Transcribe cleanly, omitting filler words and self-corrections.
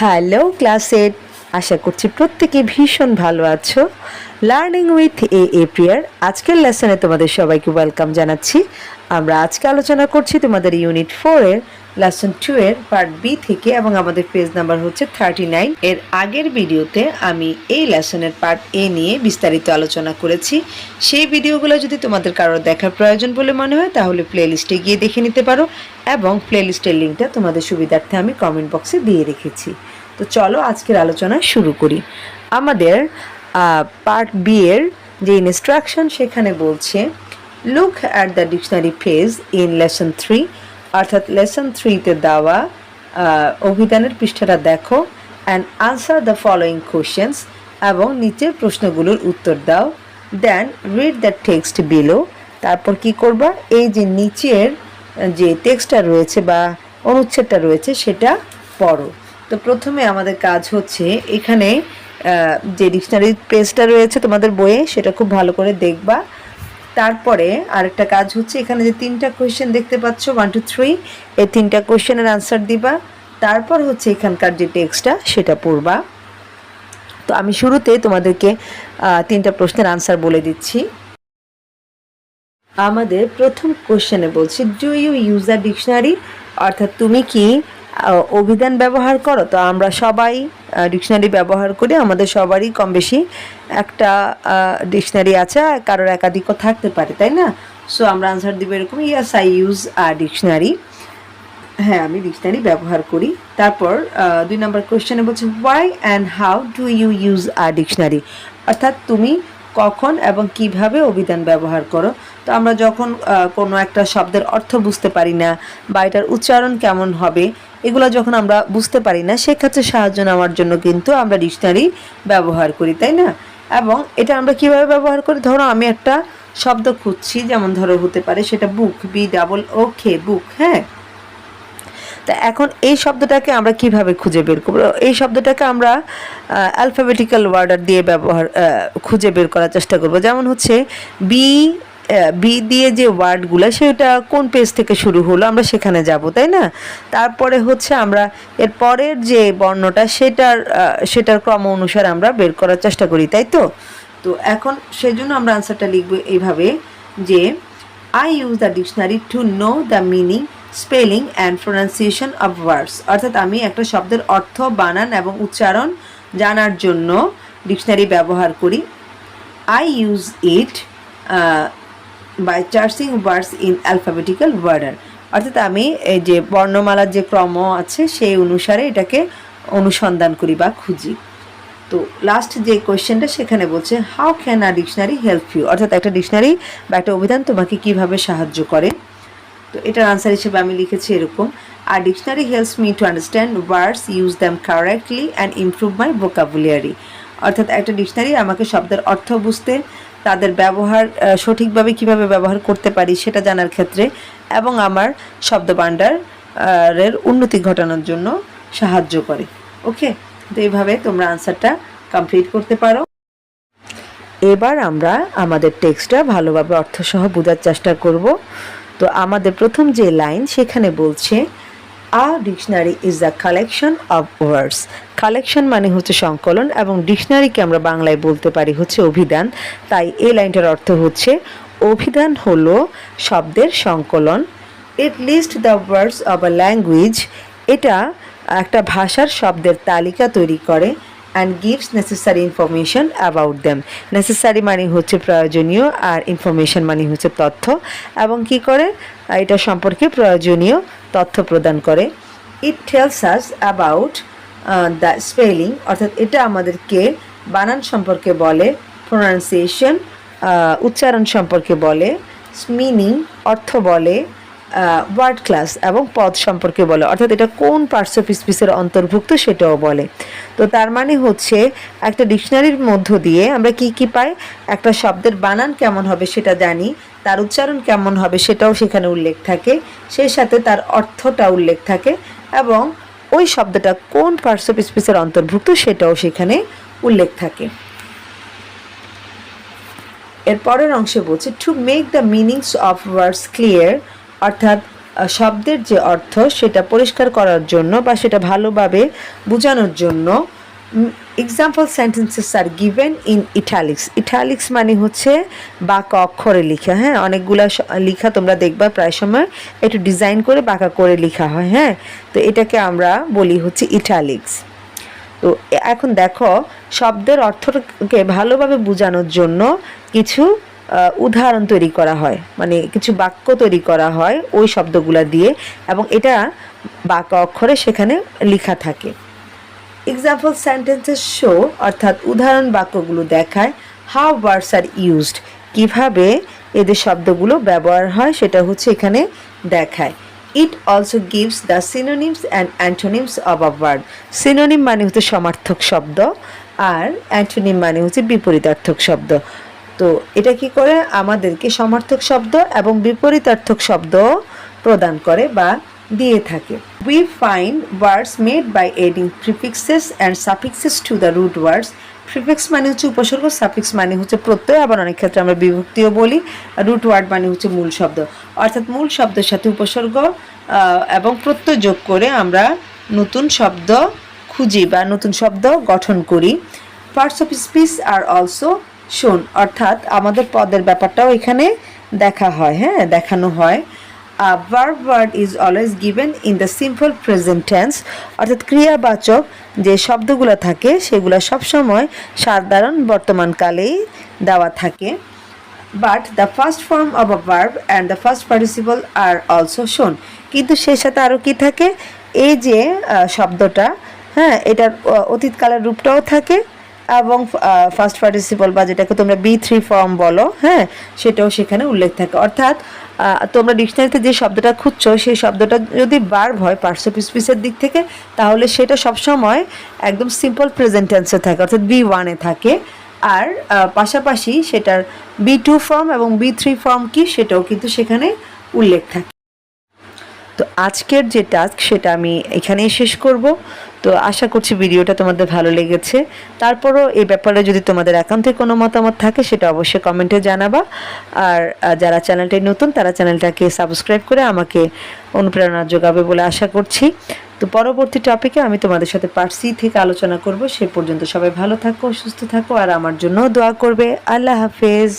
Hello class 8, আশা করছি প্রত্যেকে ভীষণ ভালো আছো। লার্নিং উইথ এপ্রিয়ার আজকের লেসনে তোমাদের সবাইকে ওয়েলকাম জানাচ্ছি। আমরা আজকে আলোচনা করছি তোমাদের ইউনিট 4 এর লেসন 2 এর পার্ট বি থেকে, এবং আমাদের পেজ নাম্বার হচ্ছে 39। এর আগের ভিডিওতে আমি এই লেসনের পার্ট এ নিয়ে বিস্তারিত আলোচনা করেছি। সেই ভিডিওগুলো যদি তোমাদের কারোর দেখার প্রয়োজন বলে মনে হয় তাহলে প্লেলিস্টে গিয়ে দেখে নিতে পারো, এবং প্লেলিস্টের লিঙ্কটা তোমাদের সুবিধার্থে আমি কমেন্ট বক্সে দিয়ে রেখেছি। তো চলো আজকের আলোচনা শুরু করি। আমাদের পার্ট বি এর যে ইনস্ট্রাকশন সেখানে বলছে look at the dictionary page in lesson 3, অর্থাৎ লেসন 3তে দেওয়া অভিধানের পৃষ্ঠাটা দেখো and answer the following questions, এবং নিচের প্রশ্নগুলোর উত্তর দাও। Then read the text below, তারপর কি করবা, এই যে নিচের যে টেক্সটটা রয়েছে বা অনুচ্ছেদটা রয়েছে সেটা পড়ো। তো প্রথমে আমাদের কাজ হচ্ছে এখানে যে ডিকশনারি পেজটা রয়েছে তোমাদের বইয়ে সেটা খুব ভালো করে দেখবা। তারপরে আরেকটা কাজ হচ্ছে এখানে যে 3টা কোয়েশ্চেন দেখতে পাচ্ছ 1 2 3, এই 3টা কোয়েশ্চেনের আনসার দিবা। তারপর হচ্ছে এখানকার যে টেক্সটটা সেটা পড়বা। তো আমি শুরুতে তোমাদেরকে 3টা প্রশ্নের আনসার বলে দিচ্ছি। আমাদের প্রথম কোয়েশ্চেনে বলছি do you use the dictionary, অর্থাৎ তুমি কি অভিধান ব্যবহার করো। তো আমরা সবাই ডিকশনারি ব্যবহার করি, আমাদের সবারই কম বেশি একটা ডিকশনারি আছে, কারোর একাধিকও থাকতে পারে, তাই না? সো আমরা আনসার দিব এরকম, ইয়াস আই ইউজ ডিকশনারি, হ্যাঁ আমি ডিকশনারি ব্যবহার করি। তারপর 2 নম্বর কোয়েশ্চেনে বলছে why and how do you use dictionary, অর্থাৎ তুমি কখন এবং কিভাবে অভিধান ব্যবহার করো। তো আমরা যখন কোনো একটা শব্দের অর্থ বুঝতে পারি না বা এটার উচ্চারণ কেমন হবে এগুলো যখন আমরা বুঝতে পারি না, সেক্ষেত্রে সাহায্য নেওয়ার জন্য কিন্তু আমরা ডিকশনারি ব্যবহার করি, তাই না? এবং এটা আমরা কিভাবে ব্যবহার করি, ধরো আমি একটা শব্দ খুঁজছি, যেমন ধরো হতে পারে সেটা বুক, BOOK বুক, হ্যাঁ। তা এখন এই শব্দটাকে আমরা কিভাবে খুঁজে বের করব, এই শব্দটাকে আমরা অ্যালফাবেটিক্যাল ওয়ার্ডার দিয়ে খুঁজে বের করার চেষ্টা করব। যেমন হচ্ছে বি দিয়ে যে ওয়ার্ডগুলো সেটা কোন পেজ থেকে শুরু হলো আমরা সেখানে যাব, তাই না? তারপরে হচ্ছে আমরা এর পরের যে বর্ণটা সেটার ক্রম অনুসারে আমরা বের করার চেষ্টা করি, তাই তো? তো এখন সেজন্য আমরা আনসারটা লিখব এইভাবে যে I use the dictionary to know the meaning, spelling and pronunciation of words, অর্থাৎ আমি একটা শব্দের অর্থ, বানান এবং উচ্চারণ জানার জন্য ডিকশনারি ব্যবহার করি। I use it by charging words in alphabetical order, অর্থাৎ আমি এই যে বর্ণমালার যে ক্রম আছে সেই অনুসারে এটাকে অনুসন্ধান করি বা খুঁজি। তো লাস্ট যে কোয়েশ্চেনটা সেখানে বলছে how can a dictionary help you, অর্থাৎ একটা ডিকশনারি বা একটা অভিধান তোমাকে কিভাবে সাহায্য করে। তো এটার আনসার হিসেবে আমি লিখেছি এরকম, আর dictionary helps me to understand words, use them correctly and improve my vocabulary, অর্থাৎ একটা ডিকশনারি আমাকে শব্দের অর্থ বুঝতে, তাদের ব্যবহার সঠিকভাবে কিভাবে ব্যবহার করতে পারি সেটা জানার ক্ষেত্রে, এবং আমার শব্দভাণ্ডারের উন্নতি ঘটানোর জন্য সাহায্য করে। ওকে, তো এইভাবে তোমরা আনসারটা কমপ্লিট করতে পারো। এবার আমরা আমাদের টেক্সটটা ভালোভাবে অর্থসহ বোঝার চেষ্টা করব। তো আমাদের প্রথম যে লাইন সেখানে বলছে আ dictionary is the collection of words, collection মানে হচ্ছে সংকলন, এবং ডিকশনারিকে আমরা বাংলায় বলতে পারি হচ্ছে অভিধান। তাই এই লাইনটার অর্থ হচ্ছে অভিধান হলো শব্দের সংকলন। It list the words of a language, এটা একটা ভাষার শব্দের তালিকা তৈরি করে, and gives necessary information about them, necessary মানে হচ্ছে প্রয়োজনীয়, আর ইনফরমেশন মানে হচ্ছে তথ্য, এবং কি করে এটা সম্পর্কে প্রয়োজনীয় তথ্য প্রদান করে। It tells us about the spelling, অর্থাৎ এটা আমাদেরকে বানান সম্পর্কে বলে, প্রোনাউন্সিয়েশন উচ্চারণ সম্পর্কে বলে, মিনিং অর্থ বলে, ওয়ার্ড ক্লাস এবং পদ সম্পর্কে বলে, অর্থাৎ এটা কোন পার্টস অফ স্পিচের অন্তর্ভুক্ত সেটাও বলে। তো তার মানে হচ্ছে একটা ডিকশনারির মধ্য দিয়ে আমরা কি কি পাই, একটা শব্দের বানান কেমন হবে সেটা জানি, তার উচ্চারণ কেমন হবে সেটাও সেখানে উল্লেখ থাকে, সেই সাথে তার অর্থটা উল্লেখ থাকে, এবং ওই শব্দটা কোন পার্টস অফ স্পিচের অন্তর্ভুক্ত সেটাও সেখানে উল্লেখ থাকে। এর পরের অংশে বলছে to make the meanings of words clear, অর্থাৎ শব্দের যে অর্থ সেটা পরিষ্কার করার জন্য বা সেটা ভালোভাবে বোঝানোর জন্য example sentences are given in italics. Italics মানে হচ্ছে বাঁকা অক্ষরে লেখা, হ্যাঁ, অনেকগুলা লেখা তোমরা দেখবা প্রায় সময় একটু ডিজাইন করে বাঁকা করে লেখা হয়, হ্যাঁ, তো এটাকে আমরা বলি হচ্ছে ইটালিক্স। তো এখন দেখো শব্দের অর্থকে ভালোভাবে বোঝানোর জন্য কিছু উদাহরণ তৈরি করা হয়, মানে কিছু বাক্য তৈরি করা হয় ওই শব্দগুলা দিয়ে, এবং এটা বাঁকা অক্ষরে সেখানে লেখা থাকে। এক্সাম্পল সেন্টেন্সেস শো অর্থাৎ উদাহরণ বাক্যগুলো দেখায় হাউ ওয়ার্ডস আর ইউজড, কীভাবে এদের শব্দগুলো ব্যবহার হয় সেটা হচ্ছে এখানে দেখায়। It also gives the synonyms and antonyms of a word. Synonym মানে হচ্ছে সমার্থক শব্দ, আর অ্যান্টোনিম মানে হচ্ছে বিপরীতার্থক শব্দ। তো এটা কি করে আমাদেরকে সমার্থক শব্দ এবং বিপরীতার্থক শব্দ প্রদান করে বা দিয়ে থাকে। We find words made by adding prefixes and suffixes to the root words. Prefix মানে হচ্ছে উপসর্গ, সাফিক্স মানে হচ্ছে প্রত্যয়, আবার অনেক ক্ষেত্রে আমরা বিভক্তিও বলি। রুট ওয়ার্ড মানে হচ্ছে মূল শব্দ, অর্থাৎ মূল শব্দের সাথে উপসর্গ এবং প্রত্যয় যোগ করে আমরা নতুন শব্দ খুঁজি বা নতুন শব্দ গঠন করি। Parts of speech are also শোন, অর্থাৎ আমাদের পদের ব্যাপারটাও এখানে দেখা হয়, হ্যাঁ, দেখানো হয়। verb word is always given in the simple present tense, অর্থাৎ ক্রিয়াবাচক যে শব্দগুলো থাকে সেগুলো সবসময় সাধারণ বর্তমানকালেই দেওয়া থাকে। But the first form of a verb and the first participle are also শোন, কিন্তু সেই সাথে আরও কি থাকে, এই যে শব্দটা, হ্যাঁ, এটার অতীতকালের রূপটাও থাকে এবং ফার্স্ট পার্টিসিপল বা যেটাকে তোমরা B3 ফর্ম বলো, হ্যাঁ, সেটাও সেখানে উল্লেখ থাকে। অর্থাৎ তোমরা ডিকশনারিতে যে শব্দটা খুঁজছো সেই শব্দটা যদি ভার্ব হয় পার্টস অফ স্পিচের দিক থেকে, তাহলে সেটা সবসময় একদম সিম্পল প্রেজেন্ট টেন্সে থাকে, অর্থাৎ B1-এ থাকে। আর পাশাপাশি সেটার B2 ফর্ম এবং B3 ফর্ম কি সেটাও কিন্তু সেখানে উল্লেখ থাকে। তো আজকের যে টাস্ক সেটা আমি এখানেই শেষ করব। তো আশা করছি ভিডিওটা তোমাদের ভালো লেগেছে। তারপরও এই ব্যাপারে যদি তোমাদের একান্তে কোনো মতামত থাকে সেটা অবশ্যই কমেন্টে জানাবা। আর যারা চ্যানেলটায় নতুন তারা চ্যানেলটাকে সাবস্ক্রাইব করে আমাকে অনুপ্রেরণা যোগাবে বলে আশা করছি। তো পরবর্তী টপিকে আমি তোমাদের সাথে পার্ট সি থেকে আলোচনা করব। সে পর্যন্ত সবাই ভালো থাকো, সুস্থ থাকো, আর আমার জন্য দোয়া করবে। আল্লাহ হাফেজ।